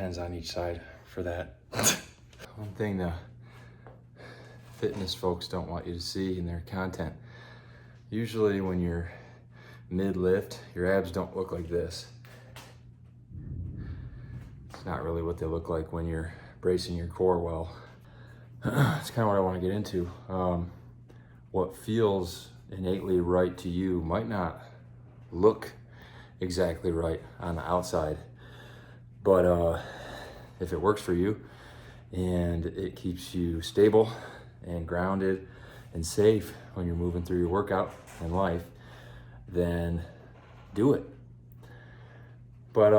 depends on each side for that. One thing the fitness folks don't want you to see in their content, usually when you're mid-lift, your abs don't look like this. It's not really what they look like when you're bracing your core well. It's kind of what I want to get into. What feels innately right to you might not look exactly right on the outside, but if it works for you and it keeps you stable and grounded and safe when you're moving through your workout and life, then do it. But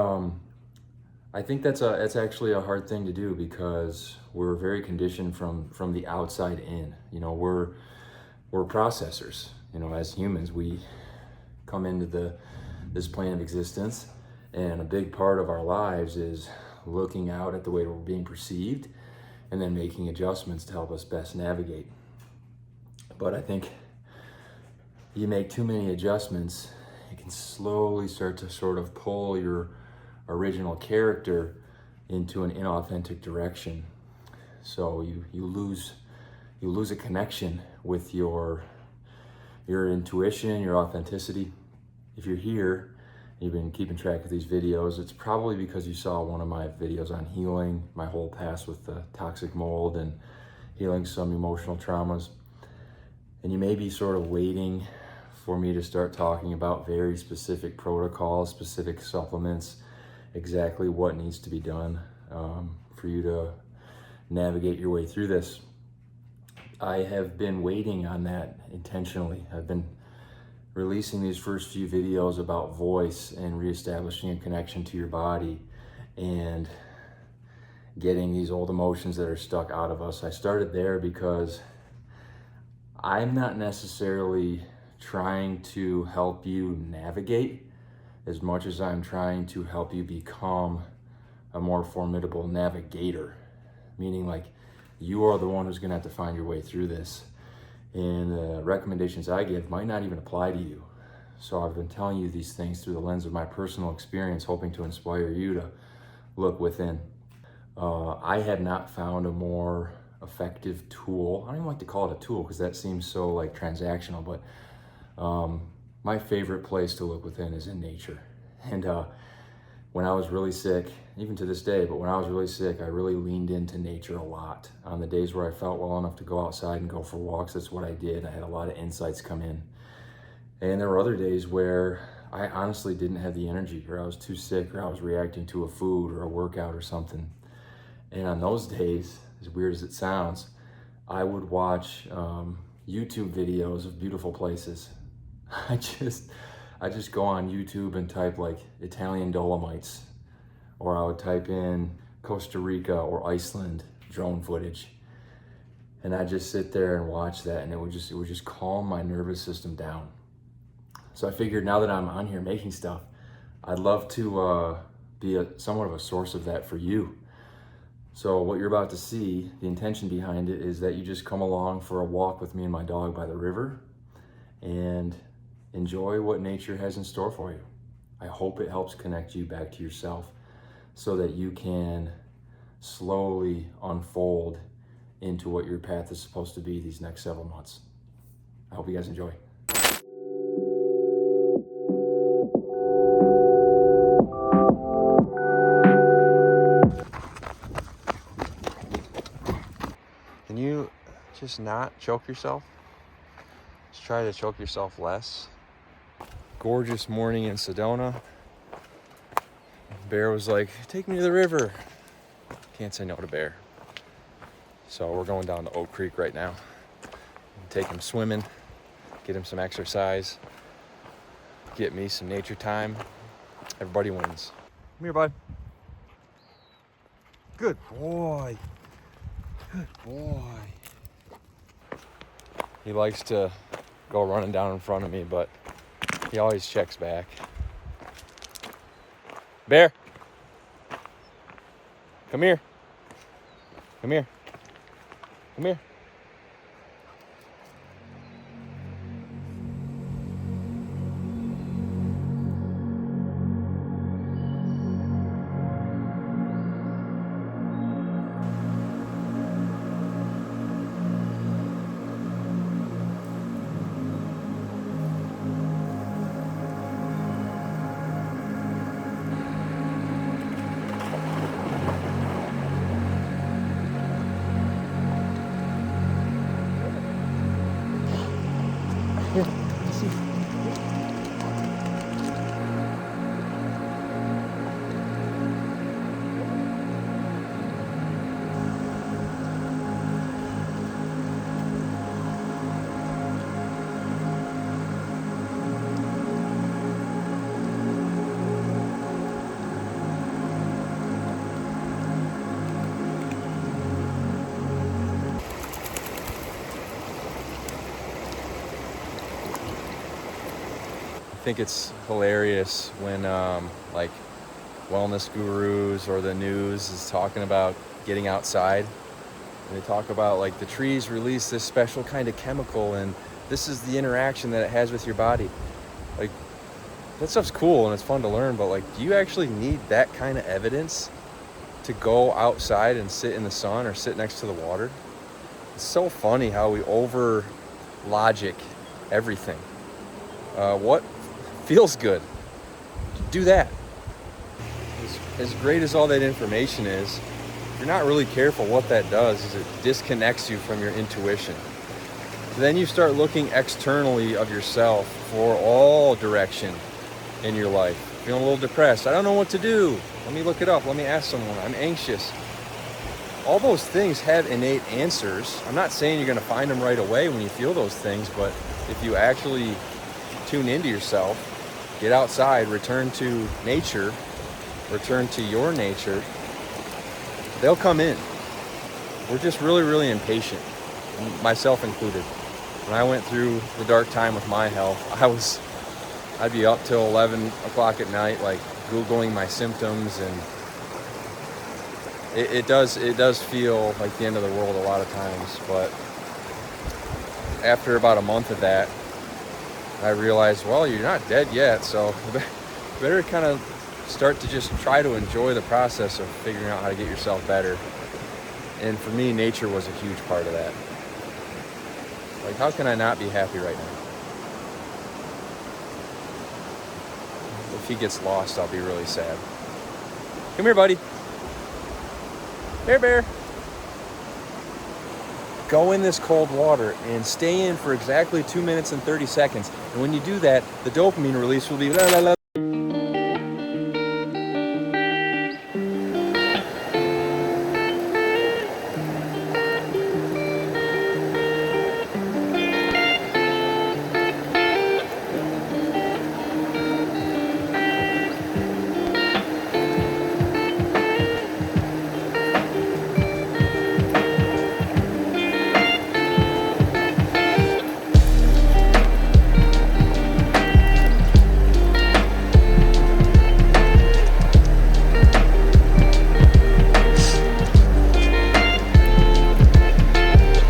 I think that's actually a hard thing to do, because we're very conditioned from the outside in. You know, we're processors. You know, as humans, we come into this plane of existence, and a big part of our lives is looking out at the way we're being perceived and then making adjustments to help us best navigate. But I think you make too many adjustments, it can slowly start to sort of pull your original character into an inauthentic direction. So you lose a connection with your intuition, your authenticity. If you're here and you've been keeping track of these videos, it's probably because you saw one of my videos on healing my whole past with the toxic mold and healing some emotional traumas. And you may be sort of waiting for me to start talking about very specific protocols, specific supplements, exactly what needs to be done for you to navigate your way through this. I have been waiting on that intentionally. I've been releasing these first few videos about voice and reestablishing a connection to your body and getting these old emotions that are stuck out of us. I started there because I'm not necessarily trying to help you navigate as much as I'm trying to help you become a more formidable navigator, meaning like you are the one who's gonna have to find your way through this. And the recommendations I give might not even apply to you. So I've been telling you these things through the lens of my personal experience, hoping to inspire you to look within. I have not found a more effective tool. I don't even like to call it a tool because that seems so like transactional, but my favorite place to look within is in nature. And when I was really sick, even to this day, but when I was really sick, I really leaned into nature a lot. On the days where I felt well enough to go outside and go for walks, that's what I did. I had a lot of insights come in. And there were other days where I honestly didn't have the energy, or I was too sick, or I was reacting to a food or a workout or something. And on those days, as weird as it sounds, I would watch YouTube videos of beautiful places. I just go on YouTube and type like Italian Dolomites, or I would type in Costa Rica or Iceland drone footage, and I'd just sit there and watch that, and it would just calm my nervous system down. So I figured, now that I'm on here making stuff, I'd love to be somewhat of a source of that for you. So what you're about to see, the intention behind it is that you just come along for a walk with me and my dog by the river and enjoy what nature has in store for you. I hope it helps connect you back to yourself so that you can slowly unfold into what your path is supposed to be these next several months. I hope you guys enjoy. Can you just not choke yourself? Just try to choke yourself less. Gorgeous morning in Sedona. Bear was like, take me to the river. Can't say no to Bear. So we're going down to Oak Creek right now. Take him swimming, get him some exercise, get me some nature time. Everybody wins. Come here, bud. Good boy. Good boy. He likes to go running down in front of me, but he always checks back. Bear. Come here. Come here. Come here. think it's hilarious when like wellness gurus or the news is talking about getting outside. And they talk about like the trees release this special kind of chemical and this is the interaction that it has with your body. Like, that stuff's cool and it's fun to learn, but like, do you actually need that kind of evidence to go outside and sit in the sun or sit next to the water? It's so funny how we over logic everything. What feels good? Do that. As great as all that information is, if you're not really careful, what that does is it disconnects you from your intuition. So then you start looking externally of yourself for all direction in your life. Feeling a little depressed. I don't know what to do. Let me look it up. Let me ask someone. I'm anxious. All those things have innate answers. I'm not saying you're going to find them right away when you feel those things, but if you actually tune into yourself, get outside, return to nature, return to your nature, they'll come in. We're just really, really impatient, myself included. When I went through the dark time with my health, I'd be up till 11 o'clock at night, like Googling my symptoms, and it does feel like the end of the world a lot of times. But after about a month of that, I realized, well, you're not dead yet, so you better kind of start to just try to enjoy the process of figuring out how to get yourself better. And for me, nature was a huge part of that. Like, how can I not be happy right now? If he gets lost, I'll be really sad. Come here, buddy. Bear. Go in this cold water and stay in for exactly 2 minutes and 30 seconds. And when you do that, the dopamine release will be la la la.